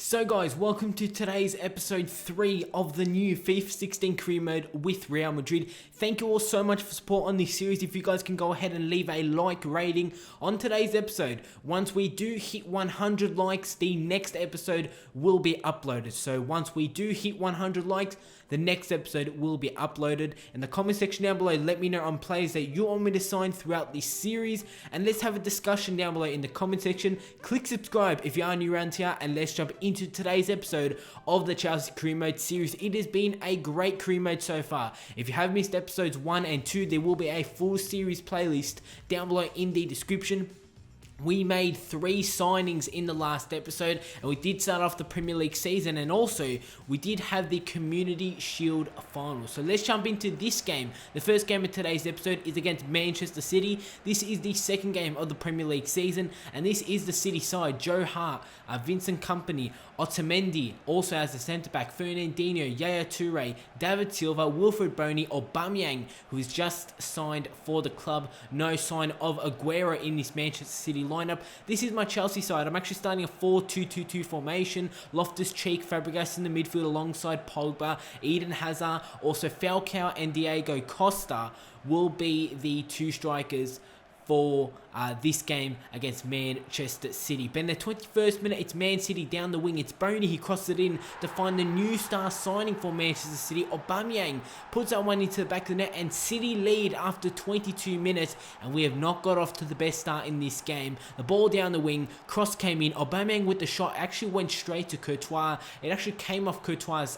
So guys, welcome to today's episode 3 of the new FIFA 16 career mode with Real Madrid. Thank you all so much for support on this series. If you guys can go ahead and leave a like rating on today's episode. Once we do hit 100 likes, the next episode will be uploaded. So once we do hit 100 likes, the next episode will be uploaded. In the comment section down below, let me know on players that you want me to sign throughout this series. And let's have a discussion down below in the comment section. Click subscribe if you are new around here, and let's jump into today's episode of the Chelsea career mode series. It has been a great career mode so far. If you have missed episodes 1 and 2, there will be a full series playlist down below in the description. We made 3 signings in the last episode, and we did start off the Premier League season, and also we did have the Community Shield final. So let's jump into this game. The first game of today's episode is against Manchester City. This is the second game of the Premier League season, and this is the City side. Joe Hart, Vincent Kompany, Otamendi, also as the centre-back, Fernandinho, Yaya Toure, David Silva, Wilfred Boney, Aubameyang, who is just signed for the club. No sign of Aguero in this Manchester City lineup. This is my Chelsea side. I'm actually starting a 4-2-2-2 formation. Loftus-Cheek, Fabregas in the midfield alongside Pogba, Eden Hazard, also Falcao and Diego Costa will be the 2 strikers for this game against Manchester City. But in the 21st minute, it's Man City down the wing. It's Boney. He crosses it in to find the new star signing for Manchester City. Aubameyang puts that one into the back of the net, and City lead after 22 minutes. And we have not got off to the best start in this game. The ball down the wing, cross came in. Aubameyang with the shot actually went straight to Courtois. It actually came off Courtois'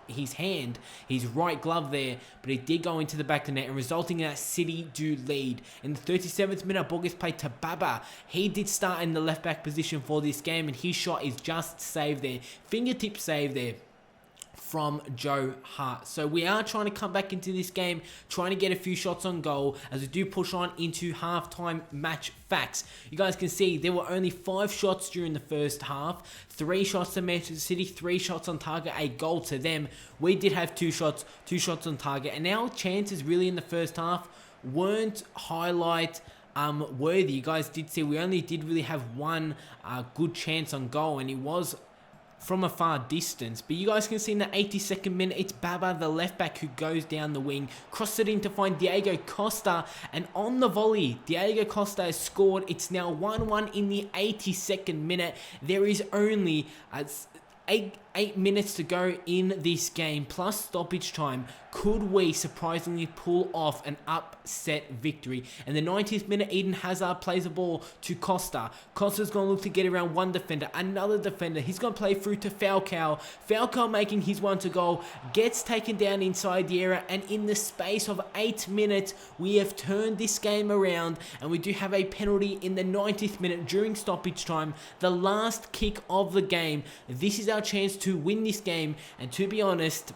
his hand, his right glove there, but it did go into the back of the net, and resulting in that City do lead. In the 37th minute, ball gets played to Baba. He did start in the left back position for this game, and his shot is just saved there. Fingertip save there from Joe Hart. So we are trying to come back into this game, trying to get a few shots on goal as we do push on into halftime match facts. You guys can see there were only 5 shots during the first half. 3 shots to Manchester City, 3 shots on target, a goal to them. We did have 2 shots on target, and our chances really in the first half weren't highlight worthy. You guys did see we only did really have 1 good chance on goal, and it was from a far distance. But you guys can see in the 82nd minute, it's Baba, the left back, who goes down the wing, crosses it in to find Diego Costa, and on the volley, Diego Costa has scored. It's now 1-1 in the 82nd minute. There is only 8 minutes to go in this game, plus stoppage time. Could we surprisingly pull off an upset victory? In the 90th minute, Eden Hazard plays the ball to Costa. Costa's going to look to get around one defender, another defender. He's going to play through to Falcao. Falcao making his 1-2 goal, gets taken down inside the area, and in the space of 8 minutes, we have turned this game around, and we do have a penalty in the 90th minute during stoppage time, the last kick of the game. This is our chance to win this game, and to be honest,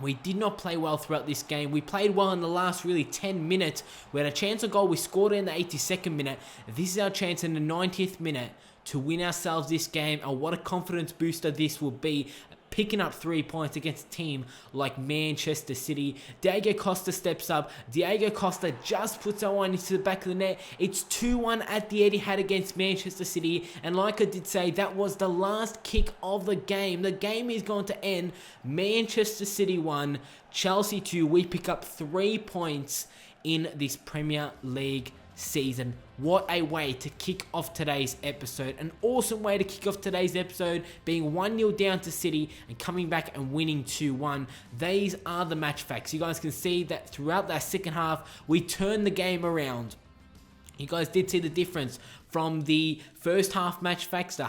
we did not play well throughout this game. We played well in the last really 10 minutes. We had a chance of goal. We scored in the 82nd minute. This is our chance in the 90th minute to win ourselves this game, and what a confidence booster this will be. Picking up 3 points against a team like Manchester City. Diego Costa steps up. Diego Costa just puts that one into the back of the net. It's 2-1 at the Etihad against Manchester City. And like I did say, that was the last kick of the game. The game is going to end. Manchester City 1, Chelsea 2. We pick up 3 points in this Premier League season. What a way to kick off today's episode. An awesome way to kick off today's episode, being 1-0 down to City and coming back and winning 2-1. These are the match facts. You guys can see that throughout that second half, we turned the game around. You guys did see the difference from the first half match facts, the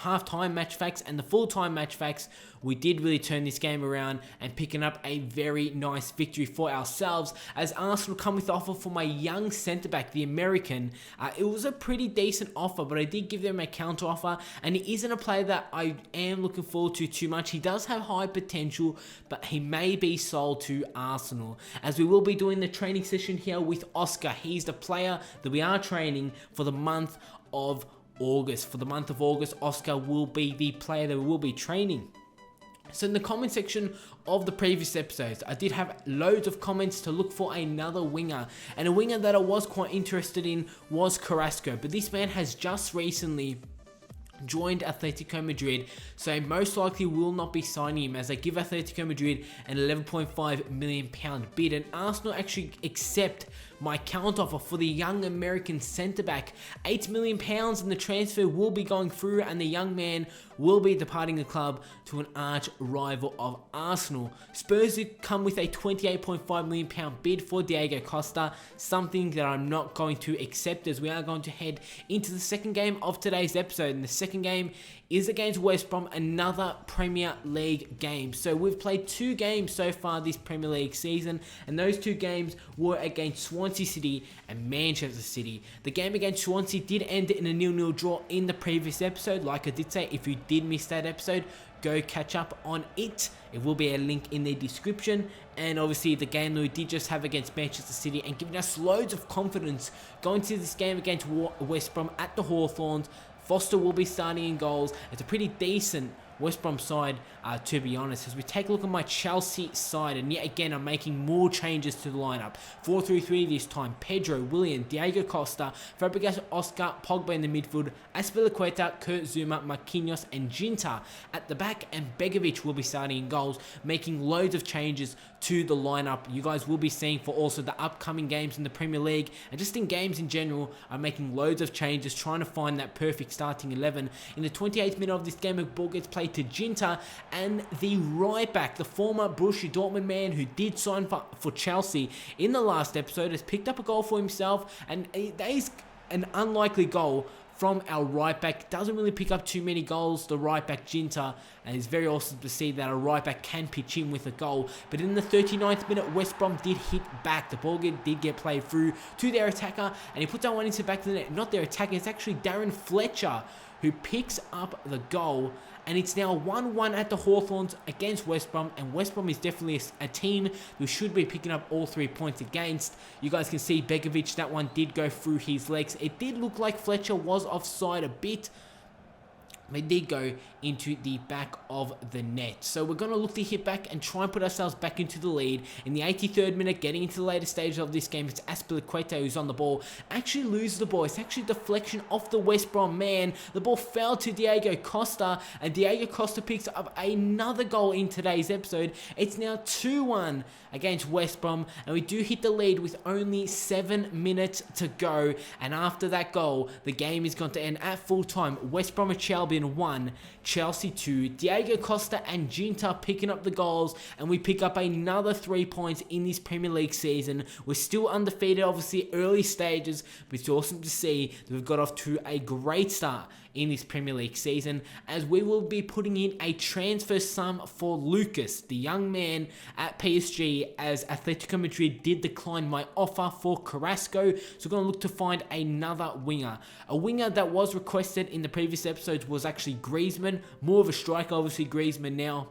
half-time match facts, and the full-time match facts. We did really turn this game around and picking up a very nice victory for ourselves, as Arsenal come with the offer for my young centre-back, the American. It was a pretty decent offer, but I did give them a counter offer, and he isn't a player that I am looking forward to too much. He does have high potential, but he may be sold to Arsenal, as we will be doing the training session here with Oscar. He's the player that we are training for the month of August. For the month of August, Oscar will be the player that we will be training. So in the comment section of the previous episodes, I did have loads of comments to look for another winger. And a winger that I was quite interested in was Carrasco. But this man has just recently joined Atletico Madrid, so most likely will not be signing him as they give Atletico Madrid an £11.5 million bid, and Arsenal actually accept my counteroffer for the young American centre-back. £8 million, and the transfer will be going through, and the young man will be departing the club to an arch rival of Arsenal. Spurs come with a £28.5 million bid for Diego Costa, something that I'm not going to accept, as we are going to head into the second game of today's episode, and the second game is against West Brom, another Premier League game. So we've played 2 games so far this Premier League season, and those 2 games were against Swansea City and Manchester City. The game against Swansea did end in a 0-0 draw in the previous episode. Like I did say, if you did miss that episode, go catch up on it. It will be a link in the description. And obviously the game that we did just have against Manchester City, and giving us loads of confidence going to this game against West Brom at the Hawthorns. Foster will be starting in goals. It's a pretty decent West Brom side, to be honest. As we take a look at my Chelsea side, and yet again I'm making more changes to the lineup. 4-3-3 this time. Pedro, Willian, Diego Costa, Fabregas, Oscar, Pogba in the midfield, Azpilicueta, Kurt Zouma, Marquinhos and Ginta at the back, and Begovic will be starting in goals, making loads of changes to the lineup. You guys will be seeing for also the upcoming games in the Premier League, and just in games in general, I'm making loads of changes, trying to find that perfect starting 11. In the 28th minute of this game, a ball gets played to Ginta, and the right back, the former Borussia Dortmund man who did sign for Chelsea in the last episode, has picked up a goal for himself, and that is an unlikely goal from our right back. Doesn't really pick up too many goals, the right back Ginta, and it's very awesome to see that a right back can pitch in with a goal. But in the 39th minute, West Brom did hit back. The ball did get played through to their attacker, and he put that one into the back of the net. Not their attacker, it's actually Darren Fletcher who picks up the goal, and it's now 1-1 at the Hawthorns against West Brom, and West Brom is definitely a team who should be picking up all 3 points against. You guys can see Begovic, that one did go through his legs. It did look like Fletcher was offside a bit. They did go into the back of the net. So we're going to look to hit back and try and put ourselves back into the lead. In the 83rd minute, getting into the later stages of this game, it's Azpilicueta who's on the ball. Actually loses the ball. It's actually deflection off the West Brom man. The ball fell to Diego Costa, and Diego Costa picks up another goal in today's episode. It's now 2-1 against West Brom, and we do hit the lead with only 7 minutes to go. And after that goal, the game is going to end at full time. West Bromwich Albion 1, Chelsea 2. Diego Costa and Ginta picking up the goals, and we pick up another 3 points in this Premier League season. We're still undefeated, obviously early stages, but it's awesome to see that we've got off to a great start in this Premier League season, as we will be putting in a transfer sum for Lucas, the young man at PSG, as Atletico Madrid did decline my offer for Carrasco. So we're going to look to find another winger. A winger that was requested in the previous episodes was actually Griezmann, more of a striker, obviously Griezmann now.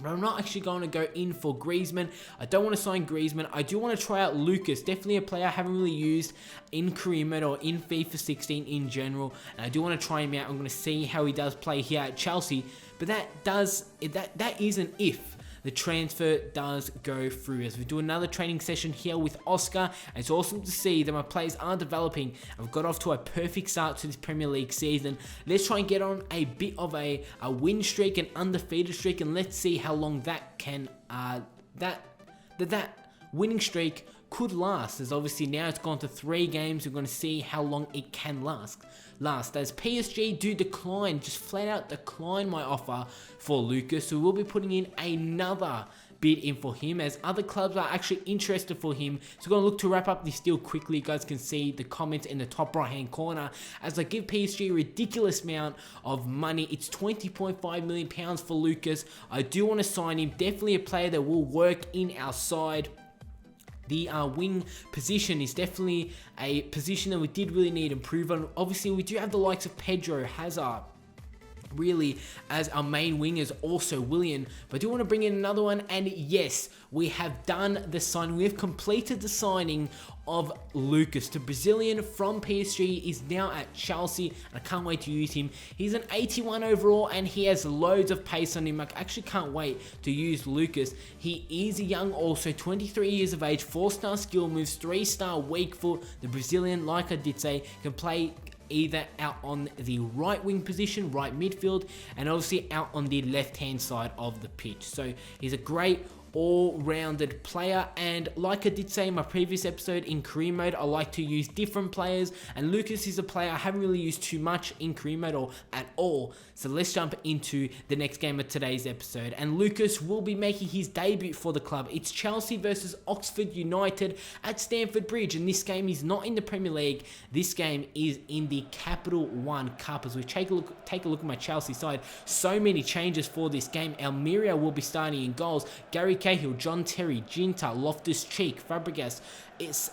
But I'm not actually going to go in for Griezmann. I don't want to sign Griezmann. I do want to try out Lucas. Definitely a player I haven't really used in career mode or in FIFA 16 in general. And I do want to try him out. I'm going to see how he does play here at Chelsea. But that is an if the transfer does go through, as we do another training session here with Oscar. And it's awesome to see that my players are developing. I've got off to a perfect start to this Premier League season. Let's try and get on a bit of a win streak, an undefeated streak, and let's see how long that can that winning streak could last, as obviously now it's gone to 3 games. We're going to see how long it can last, as PSG do decline, just flat out decline my offer for Lucas. So we'll be putting in another bid in for him, as other clubs are actually interested for him. So we're going to look to wrap up this deal quickly. You guys can see the comments in the top right hand corner, as I give PSG a ridiculous amount of money. It's £20.5 million for Lucas. I do want to sign him. Definitely a player that will work in our side. The wing position is definitely a position that we did really need to improve on. Obviously, we do have the likes of Pedro, Hazard, really as our main wingers, also Willian, but I do want to bring in another one. And yes, we have done the signing. We have completed the signing of Lucas. The Brazilian from PSG is now at Chelsea, and I can't wait to use him. He's an 81 overall, and he has loads of pace on him. I actually can't wait to use Lucas. He is young, also 23 years of age, 4-star skill moves, 3-star weak foot. The Brazilian, like I did say, can play either out on the right wing position, right midfield, and obviously out on the left hand side of the pitch. So he's a great all-rounded player, and like I did say in my previous episode, in career mode I like to use different players, and Lucas is a player I haven't really used too much in career mode or at all. So let's jump into the next game of today's episode, and Lucas will be making his debut for the club. It's Chelsea versus Oxford United at Stamford Bridge, and this game is not in the Premier League. This game is in the Capital One Cup. As we take a look at my Chelsea side, so many changes for this game. Almeria will be starting in goals. Gary Cahill, John Terry, Ginta, Loftus-Cheek, Fabregas,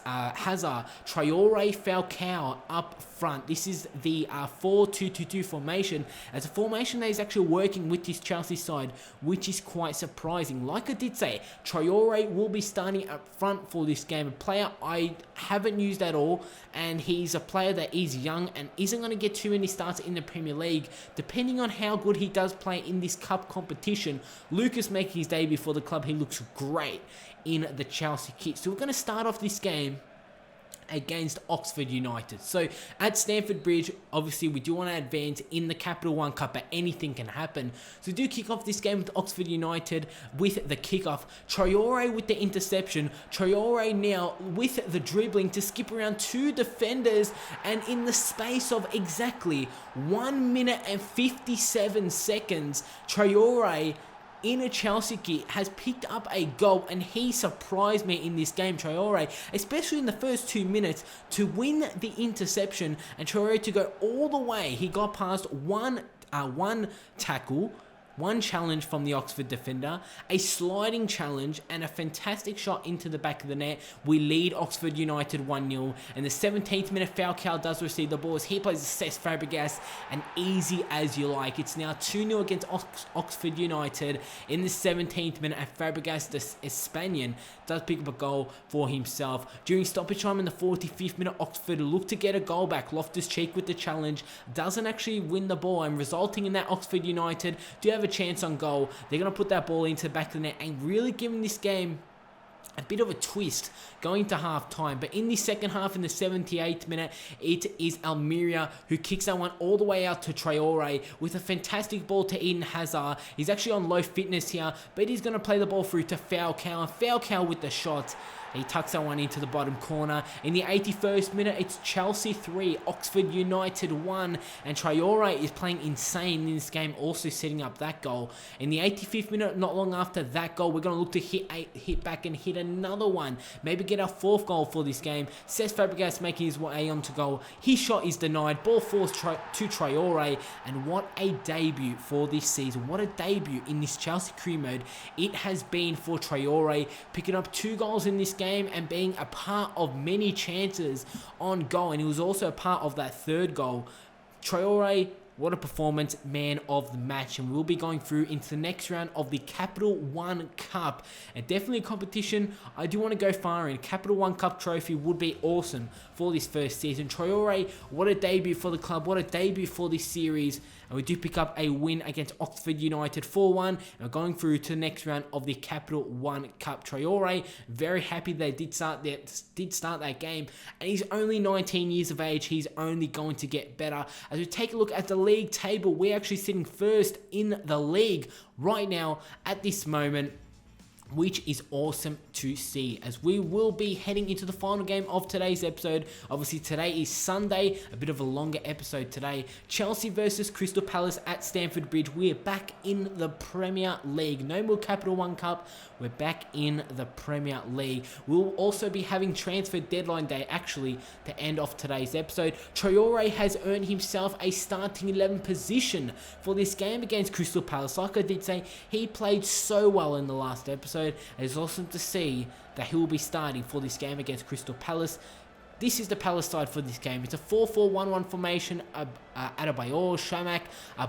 Hazard, Traore, Falcao up front. This is the 4-2-2-2 formation. As a formation that is actually working with this Chelsea side, which is quite surprising. Like I did say, Traore will be starting up front for this game. A player I haven't used at all, and he's a player that is young and isn't going to get too many starts in the Premier League. Depending on how good he does play in this cup competition, Lucas making his debut for the club, he looks great in the Chelsea kit. So we're going to start off this game against Oxford United. So at Stamford Bridge, obviously we do want to advance in the Capital One Cup, but anything can happen. So we do kick off this game with Oxford United with the kickoff. Traore with the interception. Traore now with the dribbling to skip around two defenders, and in the space of exactly 1 minute and 57 seconds, Traore in a Chelsea kit has picked up a goal, and he surprised me in this game, Traore, especially in the first 2 minutes, to win the interception and Traore to go all the way. He got past one tackle, one challenge from the Oxford defender, a sliding challenge, and a fantastic shot into the back of the net. We lead Oxford United 1-0, and the 17th minute, Falcao does receive the ball as he plays Cesc Fabregas, and easy as you like. It's now 2-0 against Oxford United in the 17th minute, and Fabregas, the Spaniard, does pick up a goal for himself. During stoppage time in the 45th minute, Oxford look to get a goal back. Loftus-Cheek with the challenge, doesn't actually win the ball, and resulting in that Oxford United do have a chance on goal. They're going to put that ball into the back of the net and really giving this game a bit of a twist going to half time. But in the second half, in the 78th minute, it is Almeria who kicks that one all the way out to Traore with a fantastic ball to Eden Hazard. He's actually on low fitness here, but he's going to play the ball through to Falcao, and Falcao with the shot. He tucks that one into the bottom corner. In the 81st minute, it's Chelsea 3, Oxford United 1, and Traore is playing insane in this game, also setting up that goal. In the 85th minute, not long after that goal, we're going to look to hit back and hit another one. Maybe get our fourth goal for this game. Cesc Fabregas making his way onto goal. His shot is denied. Ball falls to Traore, and what a debut for this season. What a debut in this Chelsea career mode it has been for Traore, picking up 2 goals in this game and being a part of many chances on goal, and he was also a part of that third goal. Traore, what a performance, man of the match, and we'll be going through into the next round of the Capital One Cup, and definitely a competition I do want to go far in. Capital One Cup trophy would be awesome for this first season. Traore, what a debut for the club, what a debut for this series, and we do pick up a win against Oxford United 4-1, and we're going through to the next round of the Capital One Cup. Traore, very happy they did start that game, and he's only 19 years of age. He's only going to get better. As we take a look at the league table, we're actually sitting first in the league right now at this moment, which is awesome to see, as we will be heading into the final game of today's episode. Obviously today is Sunday, a bit of a longer episode today. Chelsea versus Crystal Palace at Stamford Bridge. We're back in the Premier League. No more Capital One Cup. We're back in the Premier League. We'll also be having transfer deadline day actually to end off today's episode. Traore has earned himself a starting 11 position for this game against Crystal Palace. Like I did say, he played so well in the last episode. It's awesome to see that he will be starting for this game against Crystal Palace. This is the Palace side for this game. It's a 4-4-1-1 formation. Adebayor, Shamak,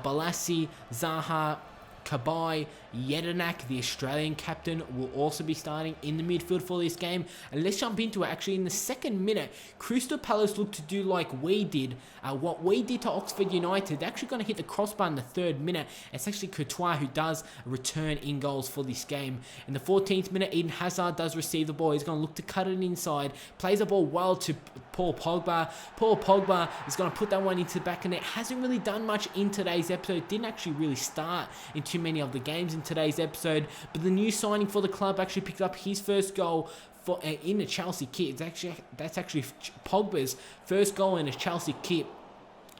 Balassi, Zaha, Kabai Yedinak, the Australian captain, will also be starting in the midfield for this game. And let's jump into it. Actually, in the second minute, Crystal Palace looked to do like we did, what we did to Oxford United. They're actually going to hit the crossbar in the third minute. It's actually Courtois who does return in goals for this game. In the 14th minute, Eden Hazard does receive the ball. He's going to look to cut it inside. Plays the ball well to Paul Pogba. Paul Pogba is going to put that one into the back of the net. Hasn't really done much in today's episode. Didn't actually really start in too many of the games in today's episode. But the new signing for the club actually picked up his first goal in a Chelsea kit. That's actually Pogba's first goal in a Chelsea kit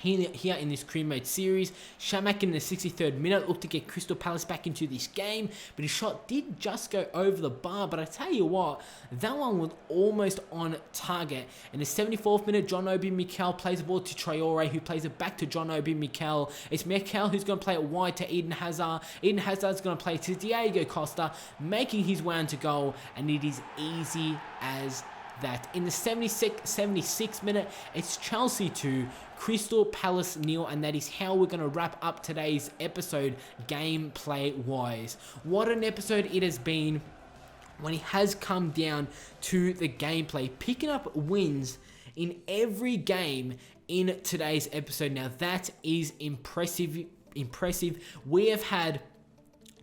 here in this career mode series. Shamak in the 63rd minute looked to get Crystal Palace back into this game, but his shot did just go over the bar. But I tell you what, that one was almost on target. In the 74th minute, John Obi Mikel plays the ball to Traore, who plays it back to John Obi Mikel. It's Mikel who's going to play it wide to Eden Hazard. Eden Hazard's going to play to Diego Costa, making his way into goal, and it is easy as that. In the 76th minute, it's Chelsea 2, Crystal Palace 0, and that is how we're going to wrap up today's episode gameplay-wise. What an episode it has been when it has come down to the gameplay. Picking up wins in every game in today's episode. Now that is impressive. We have had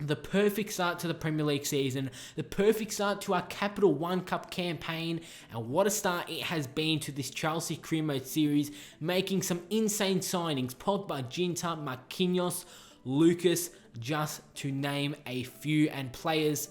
the perfect start to the Premier League season, the perfect start to our Capital One Cup campaign, and what a start it has been to this Chelsea career mode series, making some insane signings. Pogba, Ginta, Marquinhos, Lucas, just to name a few. And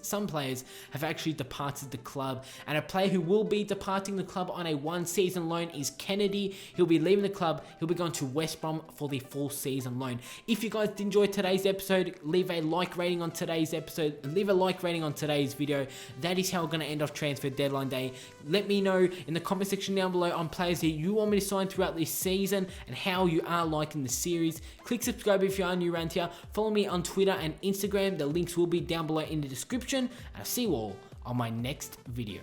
some players have actually departed the club, and a player who will be departing the club on a one-season loan is Kennedy. He'll be leaving the club. He'll be going to West Brom for the full season loan. If you guys did enjoy today's episode, leave a like rating on today's episode, leave a like rating on today's video. That is how we're going to end off transfer deadline day. Let me know in the comment section down below on players that you want me to sign throughout this season and how you are liking the series. Click subscribe if you are new around here. Follow me on Twitter and Instagram. The links will be down below in the description. And I'll see you all on my next video.